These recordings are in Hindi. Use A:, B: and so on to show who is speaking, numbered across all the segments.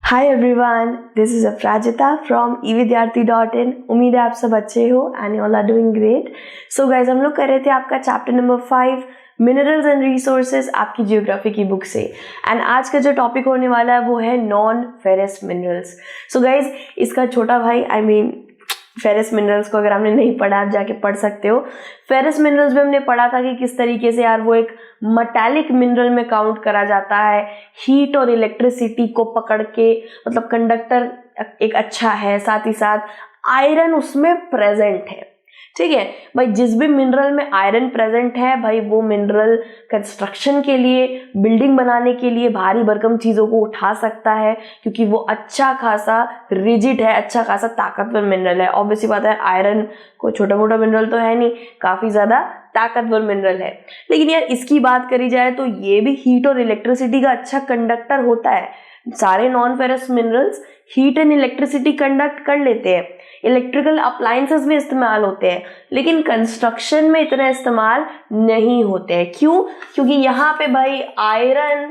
A: Hi everyone, this is Aparajita from evidyarthi.in। उम्मीद है आप सब अच्छे हो and you all are doing great. So guys, हम लोग कर रहे थे आपका chapter number 5 minerals and resources आपकी जियोग्राफी की बुक से। एंड आज का जो टॉपिक होने वाला है वो है non ferrous minerals. So guys, इसका छोटा भाई फेरस मिनरल्स को अगर आपने नहीं पढ़ा आप जाके पढ़ सकते हो। फेरस मिनरल्स में हमने पढ़ा था कि किस तरीके से यार वो एक मेटालिक मिनरल में काउंट करा जाता है। हीट और इलेक्ट्रिसिटी को पकड़ के, मतलब कंडक्टर एक अच्छा है, साथ ही साथ आयरन उसमें प्रेजेंट है। ठीक है भाई, जिस भी मिनरल में आयरन प्रेजेंट है भाई, वो मिनरल कंस्ट्रक्शन के लिए, बिल्डिंग बनाने के लिए भारी भरकम चीज़ों को उठा सकता है, क्योंकि वो अच्छा खासा रिजिड है, अच्छा खासा ताकतवर मिनरल है। ऑब्वियसली बात है, आयरन कोई छोटा मोटा मिनरल तो है नहीं, काफ़ी ज़्यादा ताकतवर मिनरल है। लेकिन यार इसकी बात करी जाए तो ये भी हीट और इलेक्ट्रिसिटी का अच्छा कंडक्टर होता है। सारे non ferrous minerals heat and electricity conduct कर लेते हैं, इलेक्ट्रिकल अप्लायंसेस में इस्तेमाल होते हैं, लेकिन कंस्ट्रक्शन में इतना इस्तेमाल नहीं होते हैं। क्यों? क्योंकि यहाँ पे भाई आयरन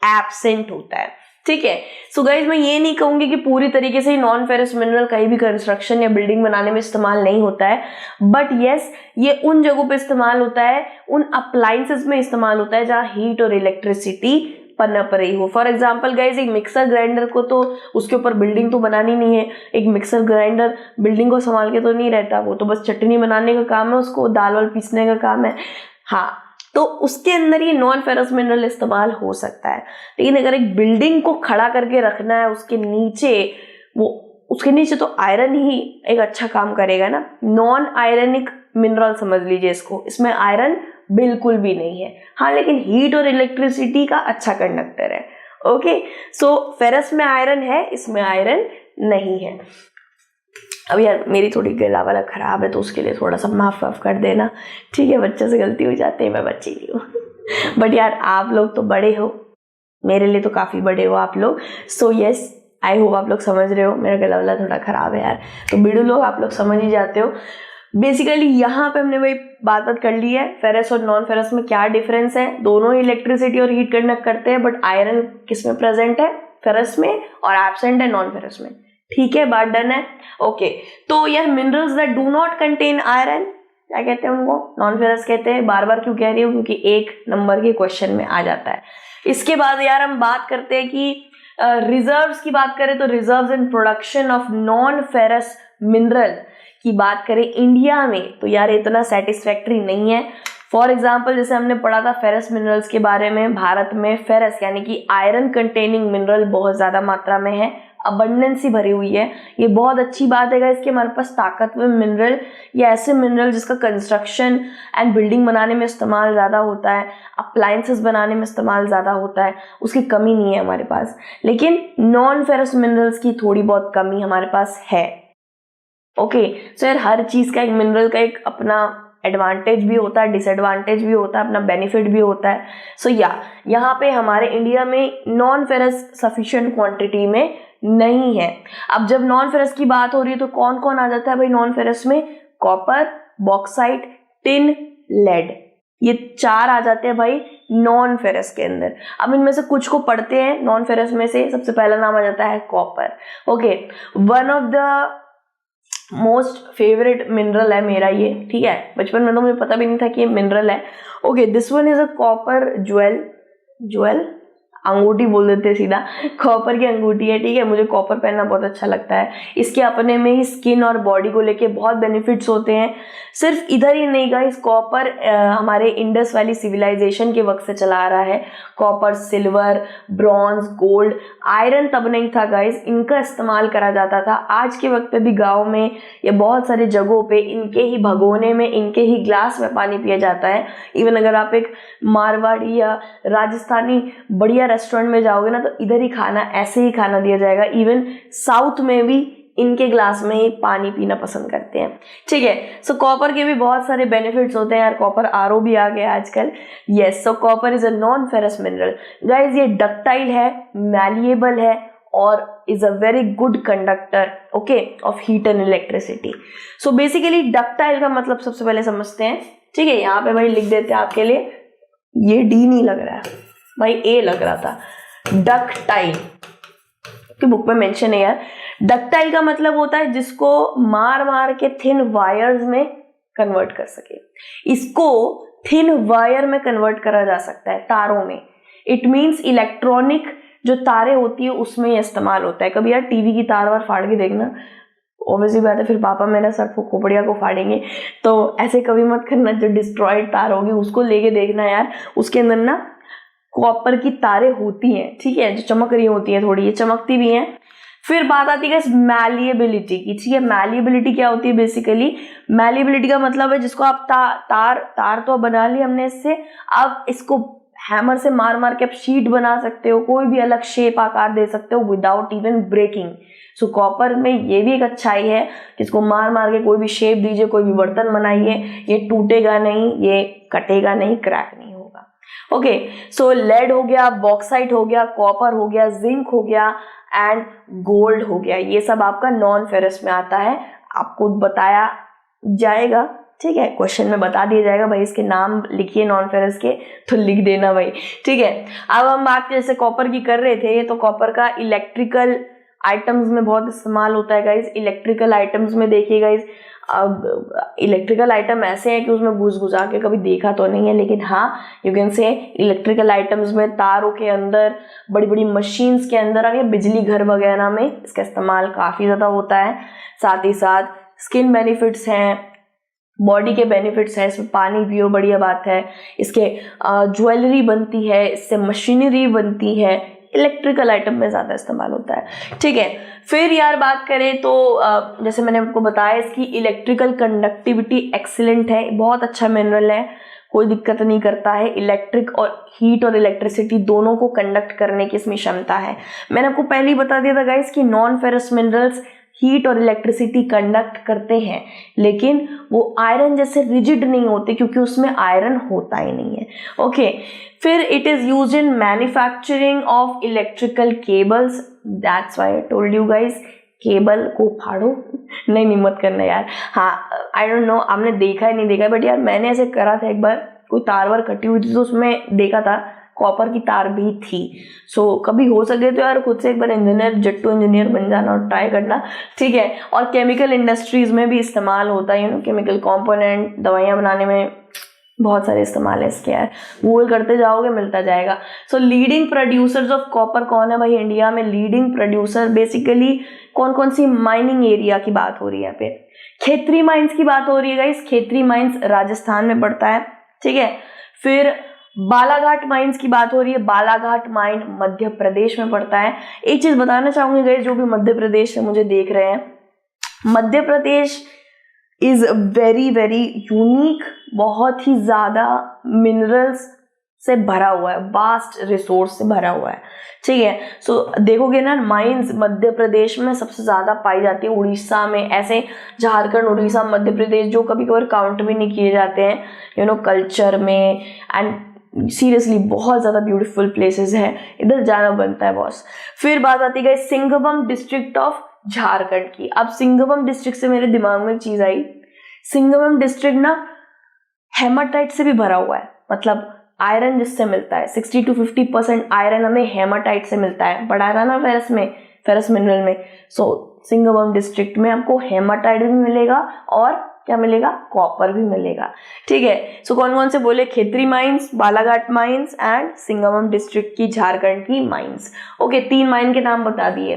A: एब्सेंट होता है। ठीक है। सो गाइज, मैं ये नहीं कहूंगी कि पूरी तरीके से नॉन फेरस मिनरल कहीं भी कंस्ट्रक्शन या बिल्डिंग बनाने में इस्तेमाल नहीं होता है, बट यस, ये उन जगहों पे इस्तेमाल होता है, उन अप्लायंसेस में इस्तेमाल होता है जहाँ हीट और इलेक्ट्रिसिटी पनप रही हो। फॉर एग्जाम्पल गाइज, एक मिक्सर ग्राइंडर को तो उसके ऊपर बिल्डिंग तो बनानी नहीं है। एक मिक्सर ग्राइंडर बिल्डिंग को संभाल के तो नहीं रहता, वो तो बस चटनी बनाने का काम है, उसको दाल वाल पीसने का काम है। हाँ, तो उसके अंदर ये नॉन फेरस मिनरल इस्तेमाल हो सकता है। लेकिन अगर एक बिल्डिंग को खड़ा करके रखना है, उसके नीचे तो आयरन ही एक अच्छा काम करेगा ना। नॉन आयरनिक मिनरल समझ लीजिए इसको, इसमें आयरन बिल्कुल भी नहीं है। हाँ, लेकिन हीट और इलेक्ट्रिसिटी का अच्छा कंडक्टर है। ओके, सो फेरस में आयरन है, इसमें आयरन नहीं है। अब यार मेरी थोड़ी गला वाला खराब है, तो उसके लिए थोड़ा सा माफ कर देना। ठीक है, बच्चों से गलती हो जाती है, मैं बच्ची नहीं हूँ। बट यार आप लोग तो बड़े हो, मेरे लिए तो काफ़ी बड़े हो आप लोग। सो यस, आई होप आप लोग समझ रहे हो। मेरा गला वाला थोड़ा ख़राब है यार, तो बिड़ू लोग आप लोग समझ ही जाते हो। बेसिकली यहाँ पे हमने वही बात कर ली है, फेरस और नॉन फेरस में क्या डिफरेंस है। दोनों ही इलेक्ट्रिसिटी और हीट कंडक्ट करते हैं, बट आयरन किस में प्रेजेंट है? फेरस में, और एब्सेंट है नॉन फेरस में। ठीक है, बात डन है। ओके, तो यार minerals that do not contain iron क्या कहते हैं? उनको नॉन फेरस कहते हैं। बार बार क्यों कह रही हूँ? क्योंकि एक नंबर के क्वेश्चन में आ जाता है। इसके बाद यार हम बात करते हैं कि रिजर्व्स की बात करें तो reserves and production of non ferrous mineral की बात करें इंडिया में, तो यार इतना सेटिस्फैक्ट्री नहीं है। फॉर एग्जाम्पल, जैसे हमने पढ़ा था फेरस मिनरल्स के बारे में, भारत में फेरस यानी कि आयरन कंटेनिंग मिनरल बहुत ज़्यादा मात्रा में है, अबंडेंस ही भरी हुई है। ये बहुत अच्छी बात है इसके हमारे पास ताकतवर मिनरल या ऐसे मिनरल जिसका कंस्ट्रक्शन एंड बिल्डिंग बनाने में इस्तेमाल ज़्यादा होता है, अप्लायंसेस बनाने में इस्तेमाल ज़्यादा होता है, उसकी कमी नहीं है हमारे पास। लेकिन नॉन फेरस मिनरल्स की थोड़ी बहुत कमी हमारे पास है। ओके, सो यार हर चीज़ का, एक मिनरल का एक अपना एडवांटेज भी होता है, डिसएडवांटेज भी होता है, अपना बेनिफिट भी होता है। सो यहाँ पे हमारे इंडिया में नॉन फेरस सफिशिएंट क्वांटिटी में नहीं है। अब जब नॉन फेरस की बात हो रही है तो कौन कौन आ जाता है भाई नॉन फेरस में? कॉपर, बॉक्साइट, टिन, लेड, ये 4 आ जाते हैं भाई नॉन फेरस के अंदर। अब इनमें से कुछ को पढ़ते हैं। नॉन फेरस में से सबसे पहला नाम आ जाता है copper. Okay, one of the most favourite mineral है मेरा ये। ठीक है, बचपन में तो मुझे पता भी नहीं था कि ये मिनरल है। Okay, this one is a copper jewel अंगूठी बोल देते सीधा, कॉपर की अंगूठी है। ठीक है, मुझे कॉपर पहनना बहुत अच्छा लगता है। इसके अपने में ही स्किन और बॉडी को लेके बहुत बेनिफिट्स होते हैं। सिर्फ इधर ही नहीं गाइस, कॉपर हमारे इंडस वैली सिविलाइजेशन के वक्त से चला आ रहा है। Copper, silver, bronze, gold, iron तब नहीं था गाइस, इनका इस्तेमाल करा जाता था। आज के वक्त पे भी गाँव में या बहुत सारी जगहों पे इनके ही भगोने में, इनके ही ग्लास में पानी पिया जाता है। इवन अगर आप एक मारवाड़ी या राजस्थानी बढ़िया रेस्टोरेंट में जाओगे ना, तो इधर ही खाना, ऐसे ही खाना दिया जाएगा। इवन साउथ में भी इनके ग्लास में ही पानी पीना पसंद करते हैं। ठीक है, सो कॉपर के भी बहुत सारे बेनिफिट्स होते हैं यार। कॉपर आरओ भी आ गया आजकल। Yes, so copper is a non ferrous mineral guys. ये डक्टाइल है, मैलिएबल है और is a very good conductor okay of heat and electricity. So basically ductile का मतलब सबसे पहले समझते हैं। ठीक है, यहाँ पे भाई लिख देते हैं आपके लिए, ये डी नहीं लग रहा है भाई, ए लग रहा था। डक्टाइल कि बुक में मेंशन है यार। डक्टाइल का मतलब होता है जिसको मार मार के थिन वायर्स में कन्वर्ट कर सके। इसको थिन वायर में कन्वर्ट करा जा सकता है, तारों में। इट मीन्स इलेक्ट्रॉनिक जो तारे होती है उसमें ये इस्तेमाल होता है। कभी यार टीवी की तार वार फाड़ के देखना, ऑब्वियसली बात है फिर पापा मेरा सर खोपड़िया को फाड़ेंगे, तो ऐसे कभी मत करना। जो डिस्ट्रॉयड तार होगी उसको लेके देखना यार, उसके अंदर ना कॉपर की तारें होती हैं, ठीक है, जो चमक रही होती हैं, थोड़ी ये चमकती भी हैं। फिर बात आती है मैलिएबिलिटी की, ठीक है। मैलिएबिलिटी क्या होती है? बेसिकली मैलिएबिलिटी का मतलब है जिसको आप तार तो बना ली हमने इससे, आप इसको हैमर से मार मार के आप शीट बना सकते हो, कोई भी अलग शेप आकार दे सकते हो without even breaking. So copper में ये भी एक अच्छाई है, जिसको मार मार के कोई भी शेप दीजिए, कोई भी बर्तन बनाइए, ये टूटेगा नहीं, ये कटेगा नहीं, क्रैक नहीं होगा। ओके, सो लेड हो गया, बॉक्साइट हो गया, कॉपर हो गया, जिंक हो गया एंड गोल्ड हो गया। ये सब आपका नॉन फेरस में आता है, आपको बताया जाएगा, ठीक है, क्वेश्चन में बता दिया जाएगा भाई इसके नाम लिखिए नॉन फेरस के, तो लिख देना भाई, ठीक है। अब हम बात जैसे कॉपर की कर रहे थे, तो कॉपर का इलेक्ट्रिकल आइटम्स में बहुत इस्तेमाल होता है गाइज। इलेक्ट्रिकल आइटम्स में देखिए गाइज, अब इलेक्ट्रिकल आइटम ऐसे हैं कि उसमें घुस घुसा के कभी देखा तो नहीं है, लेकिन हाँ you can say electrical items में तारों के अंदर, बड़ी बड़ी मशीन्स के अंदर या बिजली घर वगैरह में इसका इस्तेमाल काफ़ी ज़्यादा होता है। साथ ही साथ स्किन बेनिफिट्स हैं, बॉडी के बेनिफिट्स हैं, इसमें पानी पियो बढ़िया बात है, इसके ज्वेलरी बनती है, इससे मशीनरी बनती है, इलेक्ट्रिकल आइटम में ज़्यादा इस्तेमाल होता है, ठीक है। फिर यार बात करें तो जैसे मैंने आपको बताया इसकी इलेक्ट्रिकल कंडक्टिविटी एक्सीलेंट है, बहुत अच्छा मिनरल है, कोई दिक्कत नहीं करता है। इलेक्ट्रिक और हीट और इलेक्ट्रिसिटी दोनों को कंडक्ट करने की इसमें क्षमता है। मैंने आपको पहले ही बता दिया था गाइस कि नॉन फेरस मिनरल्स हीट और इलेक्ट्रिसिटी कंडक्ट करते हैं, लेकिन वो आयरन जैसे रिजिड नहीं होते क्योंकि उसमें आयरन होता ही नहीं है। ओके, फिर it is used in manufacturing of electrical cables, that's why I told you guys cable को फाड़ो नहीं मत करना यार। हाँ, आई डोंट नो आपने देखा है नहीं देखा है, बट यार मैंने ऐसे करा था एक बार, कोई तार वार कटी हुई थी तो उसमें देखा था कॉपर की तार भी थी। सो कभी हो सके तो यार खुद से एक बार इंजीनियर, जट्टू इंजीनियर बन जाना और ट्राई करना, ठीक है। और केमिकल इंडस्ट्रीज में भी इस्तेमाल होता है, केमिकल कंपोनेंट, दवाइयाँ बनाने में बहुत सारे इस्तेमाल है इसके यार, गूगल करते जाओगे मिलता जाएगा। सो लीडिंग प्रोड्यूसर्स ऑफ कॉपर कौन है भाई इंडिया में? लीडिंग प्रोड्यूसर बेसिकली कौन कौन सी माइनिंग एरिया की बात हो रही है यहाँ पे? खेतरी माइंस की बात हो रही है गाइस, खेतरी माइंस राजस्थान में पड़ता है, ठीक है। फिर बालाघाट माइंस की बात हो रही है, बालाघाट माइन मध्य प्रदेश में पड़ता है। एक चीज बताना चाहूंगी गाइस, जो भी मध्य प्रदेश से मुझे देख रहे हैं, Madhya Pradesh is very very unique, बहुत ही ज्यादा मिनरल्स से भरा हुआ है, वास्ट रिसोर्स से भरा हुआ है, ठीक है। सो देखोगे ना माइंस मध्य प्रदेश में सबसे ज्यादा पाई जाती है, उड़ीसा में, ऐसे झारखंड, उड़ीसा, मध्य प्रदेश जो कभी कभार काउंट भी नहीं किए जाते हैं कल्चर में। एंड सीरियसली बहुत ज़्यादा ब्यूटीफुल प्लेसेस हैं, इधर जाना बनता है बॉस। फिर बात आती है सिंघभूम डिस्ट्रिक्ट ऑफ झारखंड की। अब सिंघभूम डिस्ट्रिक्ट से मेरे दिमाग में एक चीज़ आई, सिंघभूम डिस्ट्रिक्ट ना हेमाटाइट से भी भरा हुआ है, मतलब आयरन जिससे मिलता है 60 to 50% आयरन हमें हेमाटाइट से मिलता है, पढ़ा था ना फेरस में, फेरस मिनरल में। सो सिंघभूम डिस्ट्रिक्ट में आपको हेमाटाइट भी मिलेगा और क्या मिलेगा? कॉपर भी मिलेगा, ठीक है। सो कौन कौन से बोले? Khetri mines, Balaghat mines and Singhbhum district की झारखंड की माइंस। ओके, 3 माइन के नाम बता दिए।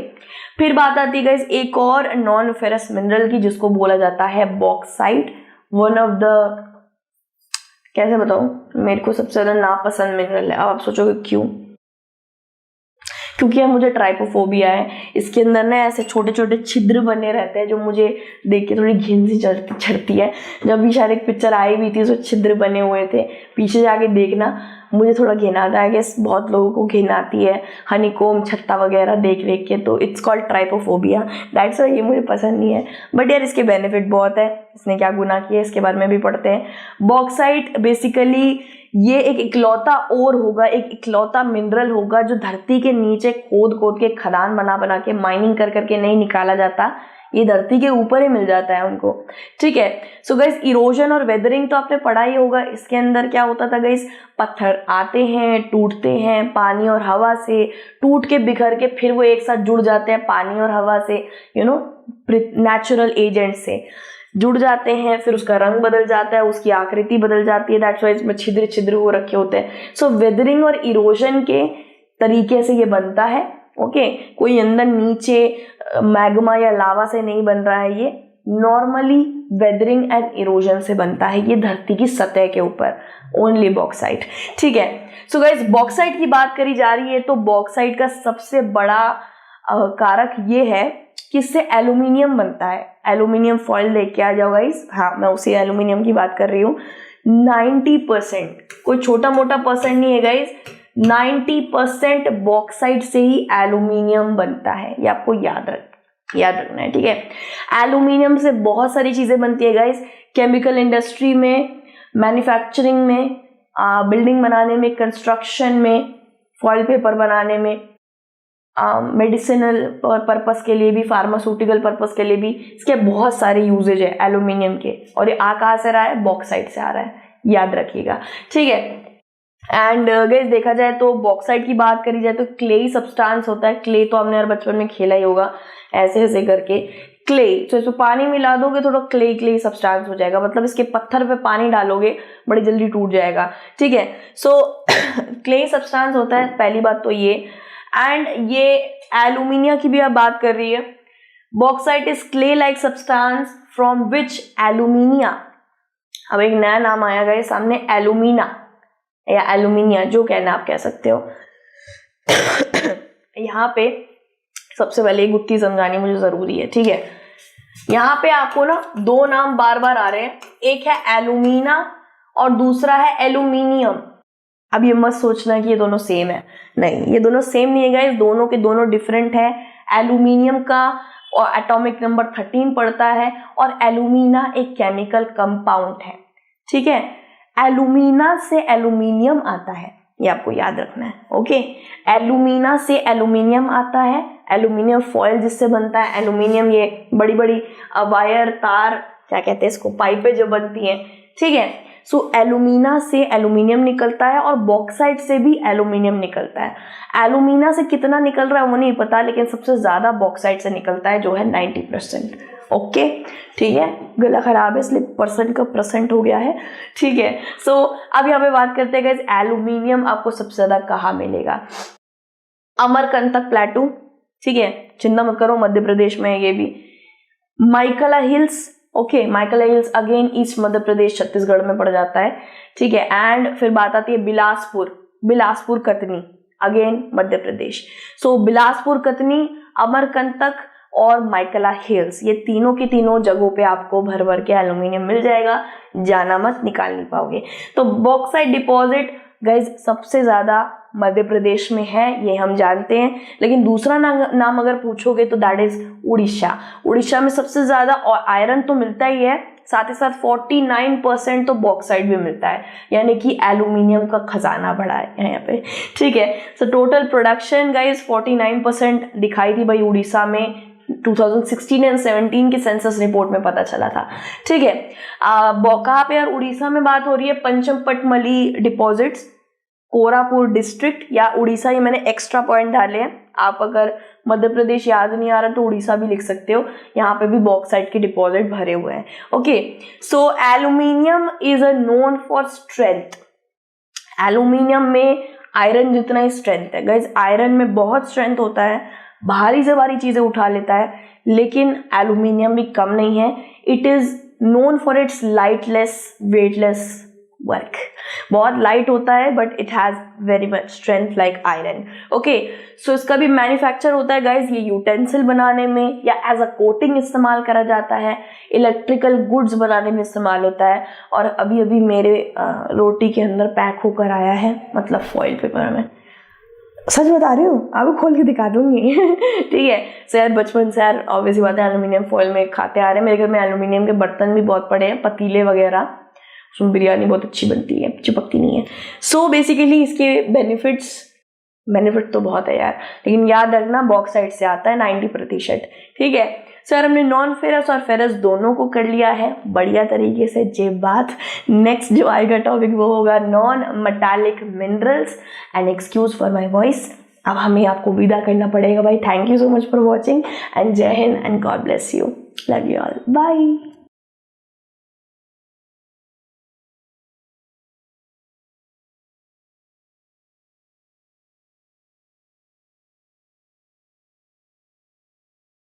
A: फिर बात आती है गाइस एक और नॉन फेरस मिनरल की, जिसको बोला जाता है बॉक्साइट। वन ऑफ द, कैसे बताऊं, मेरे को सबसे ज्यादा नापसंद मिनरल है। अब आप सोचोगे क्यों? क्योंकि यार मुझे ट्राइपोफोबिया है, इसके अंदर ना ऐसे छोटे छोटे छिद्र बने रहते हैं जो मुझे देख के थोड़ी घिन सी चढ़ती है। जब भी शायद एक पिक्चर आई भी थी उसमें छिद्र बने हुए थे, पीछे जाके देखना, मुझे थोड़ा घिन आता है, कि बहुत लोगों को घिन आती है हनीकोम छत्ता वगैरह देख देख के, तो इट्स कॉल्ड ट्राइपोफोबिया, दैट्स व्हाई ये मुझे पसंद नहीं है। बट यार इसके बेनिफिट बहुत है, इसने क्या गुनाह किया इसके बारे में भी पढ़ते हैं। बॉक्साइट बेसिकली ये एक इकलौता ओर होगा, एक इकलौता मिनरल होगा जो धरती के नीचे खोद खोद के खदान बना बना के माइनिंग कर करके नहीं निकाला जाता। ये धरती के ऊपर ही मिल जाता है उनको, ठीक है। सो गाइस इरोजन और वेदरिंग तो आपने पढ़ा ही होगा। इसके अंदर क्या होता था गाइस, पत्थर आते हैं, टूटते हैं पानी और हवा से, टूट के बिखर के फिर वो एक साथ जुड़ जाते हैं पानी और हवा से, नेचुरल एजेंट से जुड़ जाते हैं, फिर उसका रंग बदल जाता है, उसकी आकृति बदल जाती है, दैट्स व्हाई इसमें छिद्र छिद्र हो रखे होते हैं। सो वेदरिंग और इरोजन के तरीके से ये बनता है, ओके। कोई अंदर नीचे मैग्मा या लावा से नहीं बन रहा है, ये नॉर्मली वेदरिंग एंड इरोजन से बनता है, ये धरती की सतह के ऊपर, ओनली बॉक्साइट, ठीक है। सो गाइस बॉक्साइट की बात करी जा रही है तो बॉक्साइट का सबसे बड़ा कारक ये है कि इससे एल्यूमिनियम बनता है। एल्यूमिनियम फॉइल देख के आ जाओ गाइस, हाँ मैं उसी एल्यूमिनियम की बात कर रही हूँ। 90%, कोई छोटा मोटा परसेंट नहीं है गाइस, 90% बॉक्साइट से ही एल्यूमिनियम बनता है, ये आपको याद रखना है, ठीक है। एल्यूमिनियम से बहुत सारी चीजें बनती है गाइस, केमिकल इंडस्ट्री में, मैन्युफैक्चरिंग में, बिल्डिंग बनाने में, कंस्ट्रक्शन में, फॉइल पेपर बनाने में, मेडिसिनल पर्पस के लिए भी, फार्मास्यूटिकल पर्पस के लिए भी, इसके बहुत सारे यूजेज है एल्यूमिनियम के। और ये कहाँ से रहा है, बॉक्साइट से आ रहा है, याद रखिएगा, ठीक है। एंड गाइस देखा जाए तो बॉक्साइट की बात करी जाए तो क्लेई सब्सटेंस होता है। क्ले तो आपने यार बचपन में खेला ही होगा, ऐसे ऐसे करके क्ले, तो इसमें पानी मिला दोगे थोड़ा क्ले सब्सटेंस हो जाएगा, मतलब इसके पत्थर पे पानी डालोगे बड़ी जल्दी टूट जाएगा, ठीक है। सो क्ले सब्सटेंस होता है, पहली बात तो ये। एंड ये एल्यूमिनिया की भी आप बात कर रही है, bauxite is clay like substance from which alumina, अब एक नया नाम आया गया सामने, एल्यूमिना या एल्यूमिनिया, जो कहना आप कह सकते हो। यहाँ पे सबसे पहले एक गुत्थी समझानी मुझे जरूरी है, ठीक है। यहाँ पे आपको ना दो नाम बार बार आ रहे हैं, एक है एल्यूमिना और दूसरा है एल्यूमिनियम। अब ये मत सोचना कि ये दोनों सेम है, नहीं, ये दोनों सेम नहीं है गाइस, दोनों के दोनों डिफरेंट है। एल्यूमिनियम का और एटॉमिक नंबर 13 पड़ता है और एल्यूमिना एक केमिकल कंपाउंड है, ठीक है। एल्यूमिना से एल्यूमिनियम आता है, ये आपको याद रखना है, ओके। एल्यूमिना से एल्यूमिनियम आता है, एल्यूमिनियम फॉइल जिससे बनता है, एल्यूमिनियम ये बड़ी बड़ी वायर तार क्या कहते हैं इसको, पाइपें जो बनती हैं, ठीक है। सो एल्यूमिना से एल्यूमिनियम निकलता है और बॉक्साइट से भी एल्यूमिनियम निकलता है। एल्यूमिना से कितना निकल रहा है वो नहीं पता, लेकिन सबसे ज्यादा बॉक्साइट से निकलता है जो है 90%, ओके, ठीक है। गला खराब है इसलिए परसेंट का परसेंट हो गया है, ठीक है। सो अब यहाँ पे बात करते हैं गाइस, एल्यूमिनियम आपको सबसे ज्यादा कहाँ मिलेगा, अमरकंटक प्लेटू, ठीक है, चिंता मत करो मध्य प्रदेश में है ये भी। Maikal hills, okay, Maikal hills again east Madhya Pradesh Chhattisgarh में पड़ जाता है, ठीक है। एंड फिर बात आती है बिलासपुर कतनी, अगेन मध्य प्रदेश। सो बिलासपुर कतनी, अमरकंटक और माइकला हिल्स, ये तीनों की तीनों जगहों पे आपको भर भर के एल्यूमिनियम मिल जाएगा, जाना मत, निकाल नहीं पाओगे। तो बॉक्साइट डिपॉजिट गाइज सबसे ज्यादा मध्य प्रदेश में है, ये हम जानते हैं, लेकिन दूसरा नाम अगर पूछोगे तो दैट इज उड़ीसा में सबसे ज्यादा आयरन तो मिलता ही है, साथ ही साथ 49% तो बॉक्साइट भी मिलता है, यानी कि एल्यूमिनियम का खजाना बड़ा है यहाँ पे, ठीक है। सो टोटल प्रोडक्शन गाइज 49% दिखाई थी भाई उड़ीसा में, 2016 एंड 17 की सेंसस रिपोर्ट में पता चला था, ठीक है। कहाँ पे यार उड़ीसा में बात हो रही है, पंचमपटमली डिपॉजिट्स, कोरापुर डिस्ट्रिक्ट या उड़ीसा, ये मैंने एक्स्ट्रा पॉइंट डाले हैं। आप अगर मध्य प्रदेश याद नहीं आ रहा तो उड़ीसा भी लिख सकते हो, यहाँ पे भी बॉक्साइट के डिपॉजिट भरे हुए हैं, okay. So aluminium is a known for strength, aluminium में आयरन जितना ही स्ट्रेंथ है गाइज, आयरन में बहुत स्ट्रेंथ होता है, भारी से भारी चीजें उठा लेता है, लेकिन एल्यूमिनियम भी कम नहीं है। It is known for its lightless weightless work, बहुत लाइट होता है but it has very much strength like iron, okay. So इसका भी मैन्युफैक्चर होता है गाइज, ये यूटेंसिल बनाने में या एज अ कोटिंग इस्तेमाल करा जाता है, इलेक्ट्रिकल गुड्स बनाने में इस्तेमाल होता है, और अभी अभी मेरे रोटी के अंदर पैक होकर आया है, मतलब फॉइल पेपर में, सच बता रही हूँ, आपको खोल के दिखा दूंगी, ठीक है। सो यार बचपन से यार ऑब्वियसली बात है एल्यूमिनियम फॉइल में खाते आ रहे हैं, मेरे घर में एल्यूमिनियम के बर्तन भी बहुत पड़े हैं, पतीले वगैरह, उसमें बिरयानी बहुत अच्छी बनती है, चिपकती नहीं है। सो बेसिकली इसके बेनिफिट तो बहुत है यार, लेकिन याद रखना बॉक्साइट से आता है 90%, ठीक है। सर हमने नॉन फेरस और फेरस दोनों को कर लिया है बढ़िया तरीके से। जे बात नेक्स्ट जो आएगा टॉपिक वो होगा non metallic minerals. And excuse for my voice, अब हमें आपको विदा करना पड़ेगा भाई। Thank you so much for watching and Jai Hind and God bless you. Love you all, bye.